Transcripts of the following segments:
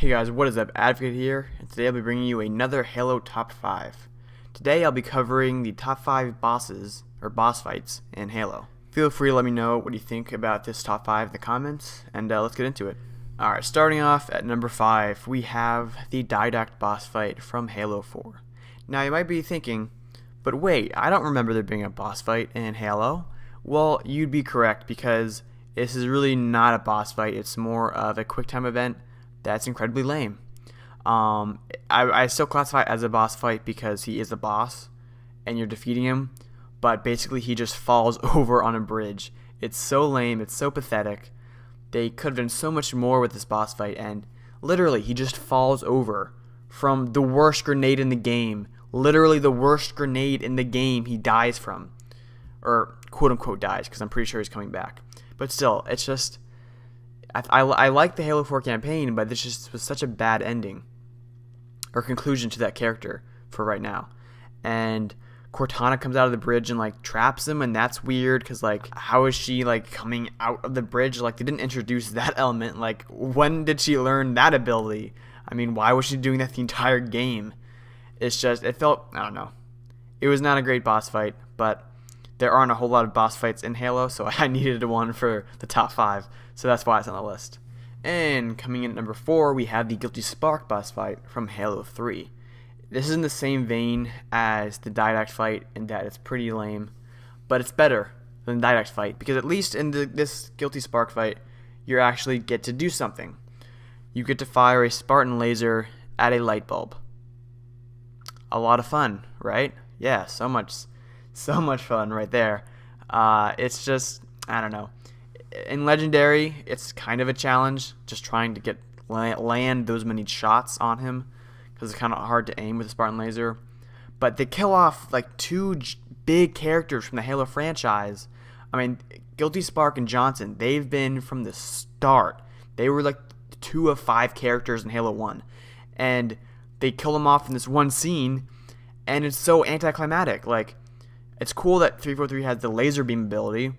Hey guys, what is up? Advocate here, and today I'll be bringing you another Halo Top 5. Today I'll be covering the top 5 bosses, or boss fights, in Halo. Feel free to let me know what you think about this top 5 in the comments, and let's get into it. Alright, starting off at number 5, we have the Didact boss fight from Halo 4. Now you might be thinking, but wait, I don't remember there being a boss fight in Halo. Well, you'd be correct, because this is really not a boss fight, it's more of a quick time event that's incredibly lame. I still classify it as a boss fight because he is a boss and you're defeating him, but basically he just falls over on a bridge. It's so lame, it's so pathetic. They could have done so much more with this boss fight, and literally he just falls over from the worst grenade in the game. Literally the worst grenade in the game he dies from. Or quote unquote dies, because I'm pretty sure he's coming back. But still, it's just... I like the Halo 4 campaign, but this just was such a bad ending or conclusion to that character for right now. And Cortana comes out of the bridge and like traps him, and that's weird because like how is she like coming out of the bridge? Like they didn't introduce that element. Like when did she learn that ability? I mean, why was she doing that the entire game? It's just it felt, I don't know. It was not a great boss fight, but there aren't a whole lot of boss fights in Halo, so I needed one for the top 5, so that's why it's on the list. And coming in at number 4, we have the Guilty Spark boss fight from Halo 3. This is in the same vein as the Didact fight in that it's pretty lame, but it's better than the Didact fight, because at least in this Guilty Spark fight, you actually get to do something. You get to fire a Spartan laser at a light bulb. A lot of fun, right? Yeah, so much fun right there. It's just, I don't know. In Legendary, it's kind of a challenge, just trying to get land those many shots on him, because it's kind of hard to aim with a Spartan laser. But they kill off like two big characters from the Halo franchise. I mean, Guilty Spark and Johnson, they've been from the start. They were like 2 of 5 characters in Halo 1. And they kill them off in this one scene, and it's so anticlimactic. Like, it's cool that 343 has the laser beam ability,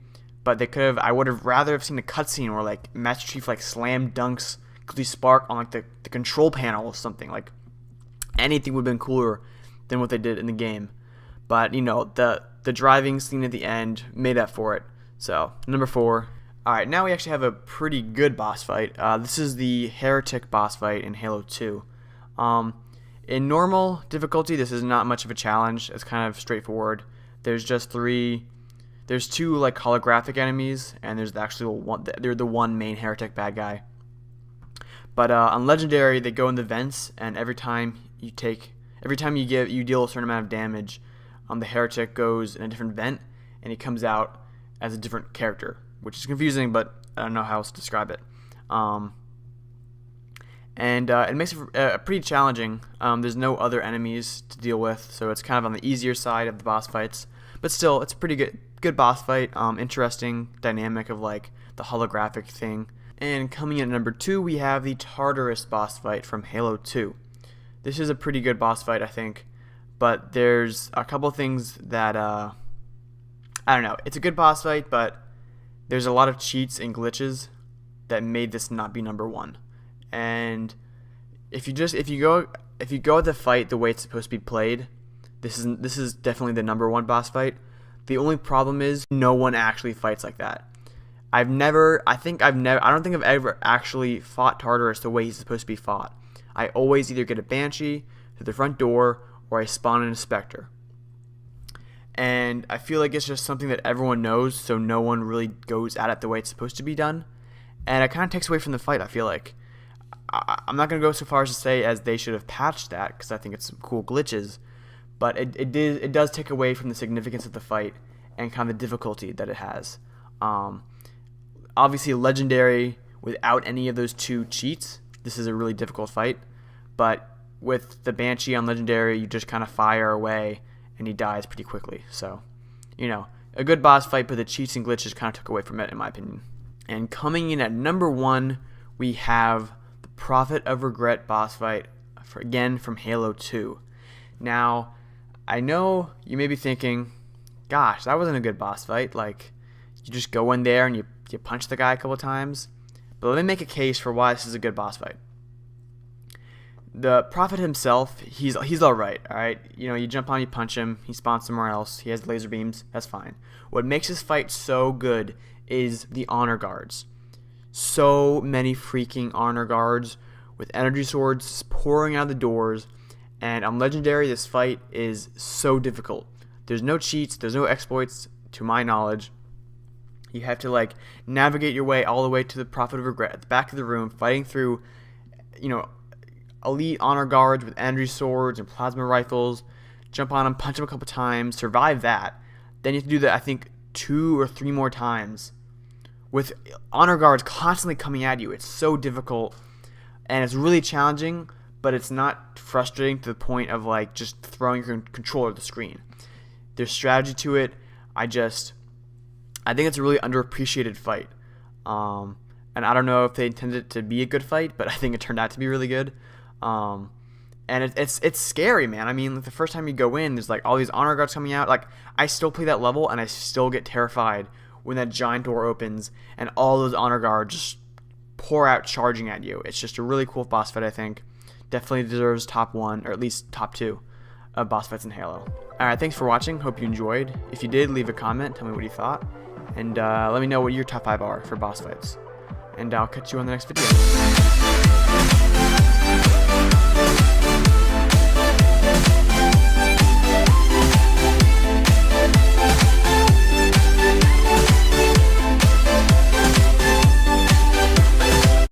but I would have rather have seen a cutscene where like Master Chief like slam dunks Guilty Spark on like the control panel or something. Like anything would have been cooler than what they did in the game. But you know, the driving scene at the end made up for it. So number 4. Alright, now we actually have a pretty good boss fight. This is the Heretic boss fight in Halo 2. In normal difficulty, this is not much of a challenge. It's kind of straightforward. There's just 2 like holographic enemies, and there's actually they're the one main Heretic bad guy. But on Legendary, they go in the vents, and every time you deal a certain amount of damage, the Heretic goes in a different vent, and he comes out as a different character, which is confusing, but I don't know how else to describe it. It makes it pretty challenging. There's no other enemies to deal with, so it's kind of on the easier side of the boss fights. But still, it's a pretty good boss fight. Interesting dynamic of like the holographic thing. And coming in at number 2, we have the Tartarus boss fight from Halo 2. This is a pretty good boss fight, I think. But there's a couple things that I don't know. It's a good boss fight, but there's a lot of cheats and glitches that made this not be number 1. And if you go at the fight the way it's supposed to be played, this is definitely the number 1 boss fight. The only problem is no one actually fights like that. I don't think I've ever actually fought Tartarus the way he's supposed to be fought. I always either get a Banshee through the front door, or I spawn in a Spectre. And I feel like it's just something that everyone knows, so no one really goes at it the way it's supposed to be done. And it kind of takes away from the fight, I feel like. I'm not going to go so far as to say as they should have patched that, because I think it's some cool glitches, but it does take away from the significance of the fight and kind of the difficulty that it has. Obviously, Legendary, without any of those 2 cheats, this is a really difficult fight, but with the Banshee on Legendary, you just kind of fire away, and he dies pretty quickly. So, you know, a good boss fight, but the cheats and glitches kind of took away from it, in my opinion. And coming in at number 1, we have Prophet of Regret boss fight, again from Halo 2. Now, I know you may be thinking, gosh, that wasn't a good boss fight. Like, you just go in there and you punch the guy a couple times. But let me make a case for why this is a good boss fight. The Prophet himself, he's alright, alright? You know, you jump on, you punch him, he spawns somewhere else, he has laser beams, that's fine. What makes this fight so good is the honor guards. So many freaking honor guards with energy swords pouring out of the doors, and on Legendary, this fight is so difficult. There's no cheats, there's no exploits, to my knowledge. You have to, like, navigate your way all the way to the Prophet of Regret at the back of the room, fighting through, you know, elite honor guards with energy swords and plasma rifles. Jump on them, punch them a couple times, survive that. Then you have to do that, I think, 2 or 3 more times with honor guards constantly coming at you. It's so difficult, and it's really challenging, but it's not frustrating to the point of, like, just throwing your controller at the screen. There's strategy to it. I think it's a really underappreciated fight. And I don't know if they intended it to be a good fight, but I think it turned out to be really good. And it's scary, man. I mean, like, the first time you go in, there's, like, all these honor guards coming out. Like, I still play that level, and I still get terrified when that giant door opens and all those honor guards just pour out charging at you. It's just a really cool boss fight, I think. Definitely deserves top 1, or at least top 2 of boss fights in Halo. Alright, thanks for watching. Hope you enjoyed. If you did, leave a comment. Tell me what you thought. And let me know what your top 5 are for boss fights. And I'll catch you on the next video.